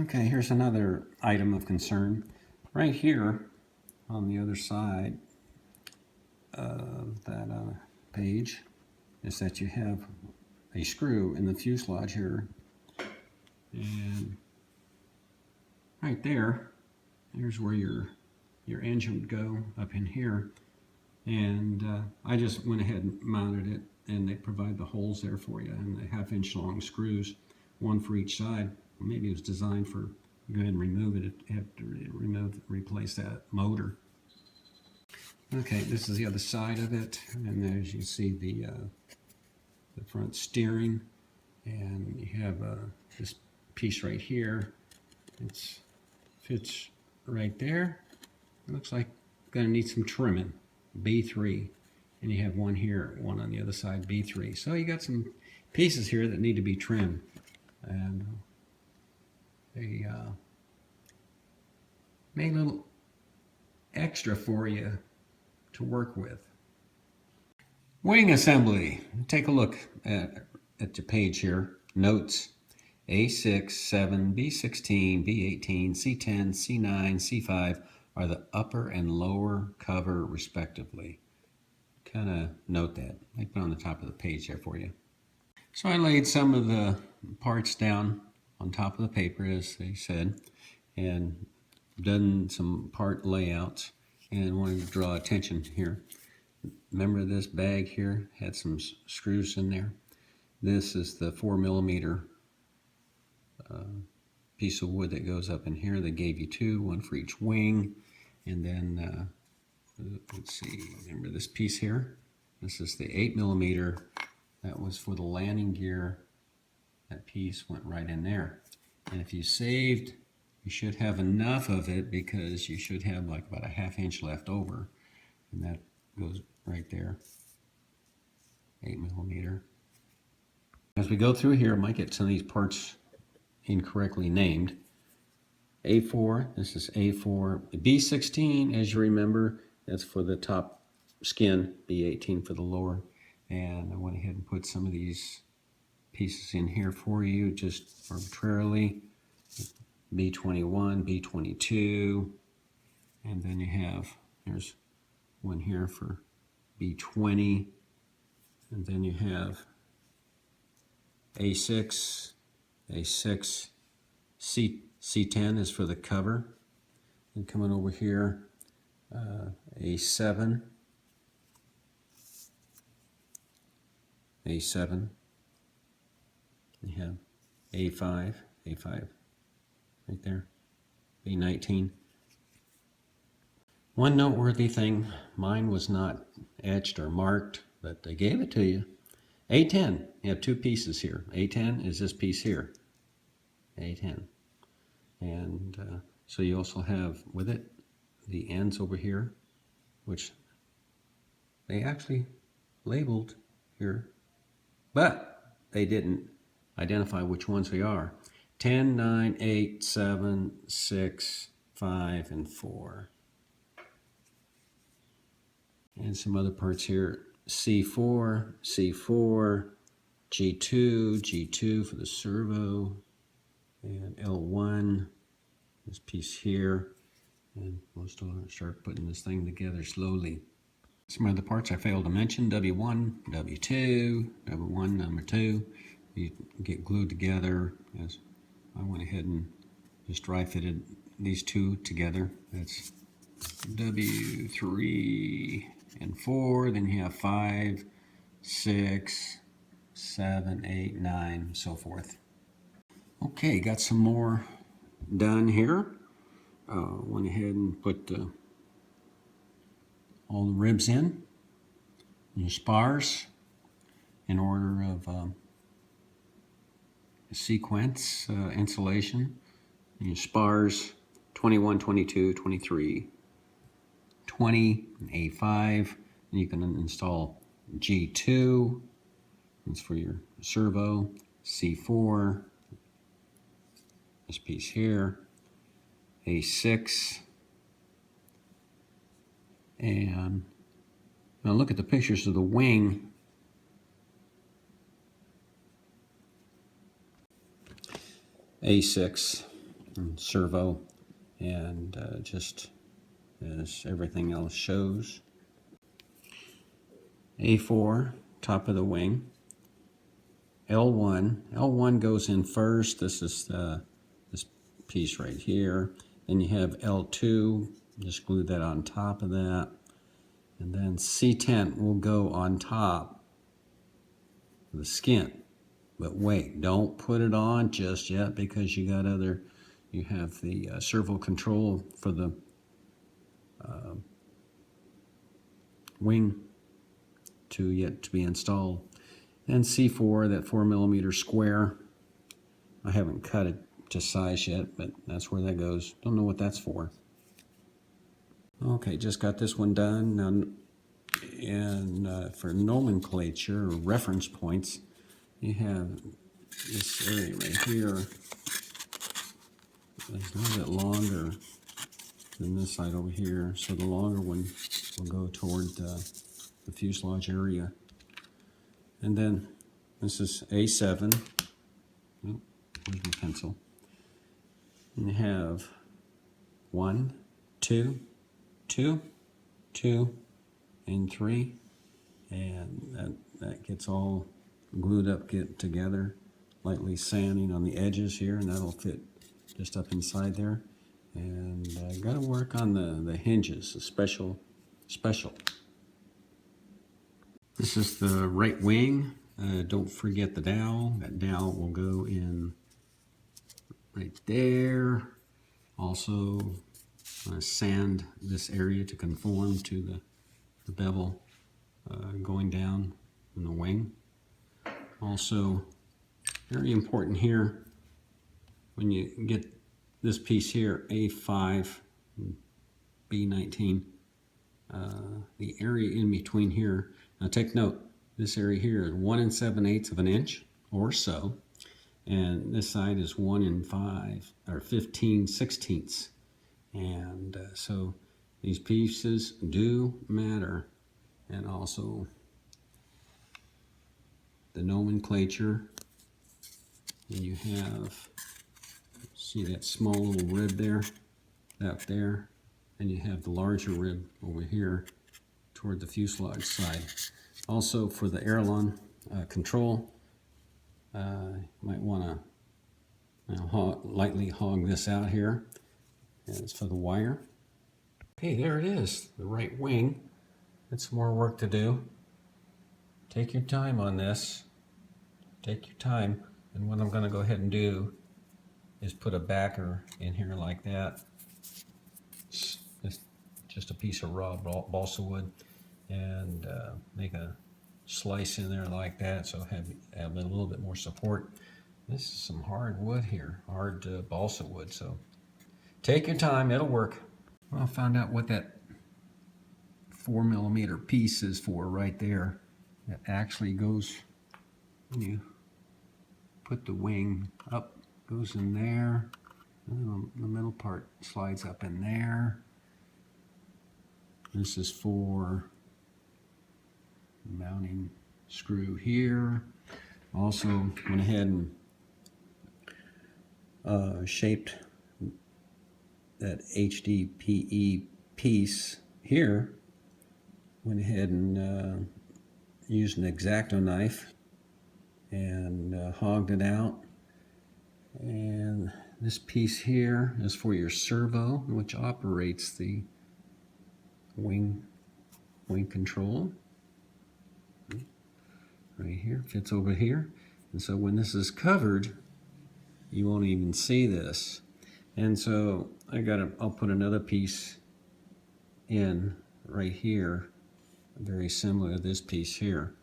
Okay, here's another item of concern. Right here on the other side of that page is that you have a screw in the fuselage here, and right there, here's where your engine would go, up in here. And I just went ahead and mounted it, and they provide the holes there for you, and the 1/2-inch long screws, one for each side. Maybe it was designed for, go ahead and remove it, you have to replace that motor. Okay, this is the other side of it, and as you see the front steering, and you have this piece right here. It fits right there. It looks like gonna need some trimming, B3, and you have one here, one on the other side, B3. So you got some pieces here that need to be trimmed, and they made a little extra for you to work with. Wing assembly. Take a look at the page here. Notes: A6, 7, B16, B18, C10, C9, C5 are the upper and lower cover respectively. Kind of note that. I put it on the top of the page there for you. So I laid some of the parts down on top of the paper, as they said, and done some part layouts, and wanted to draw attention here. Remember this bag here had some screws in there. This is the 4mm piece of wood that goes up in here. They gave you two, one for each wing. And then, let's see, remember this piece here? This is the 8mm. That was for the landing gear. That piece went right in there. And if you saved, you should have enough of it, because you should have like about a 1/2 inch left over. And that goes right there, 8mm. As we go through here, I might get some of these parts incorrectly named. A4, this is A4. B16, as you remember, that's for the top skin. B18 for the lower. And I went ahead and put some of these pieces in here for you, just arbitrarily. B21, B22, and then you have, there's one here for B20, and then you have A6, A6, C10 is for the cover, and coming over here, A7, A7, you have A5 right there, A19. One noteworthy thing, mine was not etched or marked, but they gave it to you. A10, you have two pieces here. A10 is this piece here, A10. And so you also have with it the ends over here, which they actually labeled here, but they didn't identify which ones they are. 10, 9, 8, 7, 6, 5, and 4. And some other parts here. C4, C4, G2, G2 for the servo, and L1, this piece here. And we'll start putting this thing together slowly. Some other parts I failed to mention: W1, W2, W1, number 2. You get glued together. As I went ahead and just dry fitted these two together. That's W3 and 4. Then you have 5, 6, 7, 8, 9, so forth. Okay, got some more done here. Went ahead and put all the ribs in, your spars, in order of sequence insulation. Your spars 21, 22, 23, 20, and A5. And you can install G2, that's for your servo, C4, this piece here, A6, and now look at the pictures of the wing. A6, and servo, and just as everything else shows. A4, top of the wing. L1 goes in first. This is this piece right here. Then you have L2, just glue that on top of that. And then C10 will go on top of the skin. But wait, don't put it on just yet, because you have the servo control for the wing yet to be installed. And C4, that 4mm square. I haven't cut it to size yet, but that's where that goes. Don't know what that's for. Okay, just got this one done. Now, and for nomenclature or reference points, you have this area right here. It's a little bit longer than this side over here, so the longer one will go toward the fuselage area. And then this is A7. Oh, where's my pencil? And you have 1, 2, 2, 2, and 3, and that gets all glued up together, lightly sanding on the edges here, and that'll fit just up inside there. And got to work on the hinges, the special. This is the right wing. Don't forget the dowel. That dowel will go in right there. Also, sand this area to conform to the bevel going down in the wing. Also, very important here, when you get this piece here, A5, B19, the area in between here. Now take note, this area here is 1 7/8 of an inch or so, and this side is 1 15/16. And so these pieces do matter. And also the nomenclature. And you have, see that small little rib there, up there, and you have the larger rib over here toward the fuselage side. Also for the aileron control, you might want to lightly hog this out here. And it's for the wire. Okay, there it is, the right wing. It's more work to do. Take your time on this. Take your time. And what I'm going to go ahead and do is put a backer in here like that. It's just a piece of raw balsa wood, and make a slice in there like that, so have a little bit more support. This is some hard wood here, hard balsa wood, so take your time, it'll work. Well, I found out what that 4mm piece is for right there. That actually goes, when you put the wing up, goes in there, and the middle part slides up in there. This is for mounting screw here. Also went ahead and shaped that HDPE piece here. Went ahead and used an X-Acto knife and hogged it out. And this piece here is for your servo, which operates the wing control. Right here, fits over here. And so when this is covered, you won't even see this. And so I'll put another piece in right here, very similar to this piece here.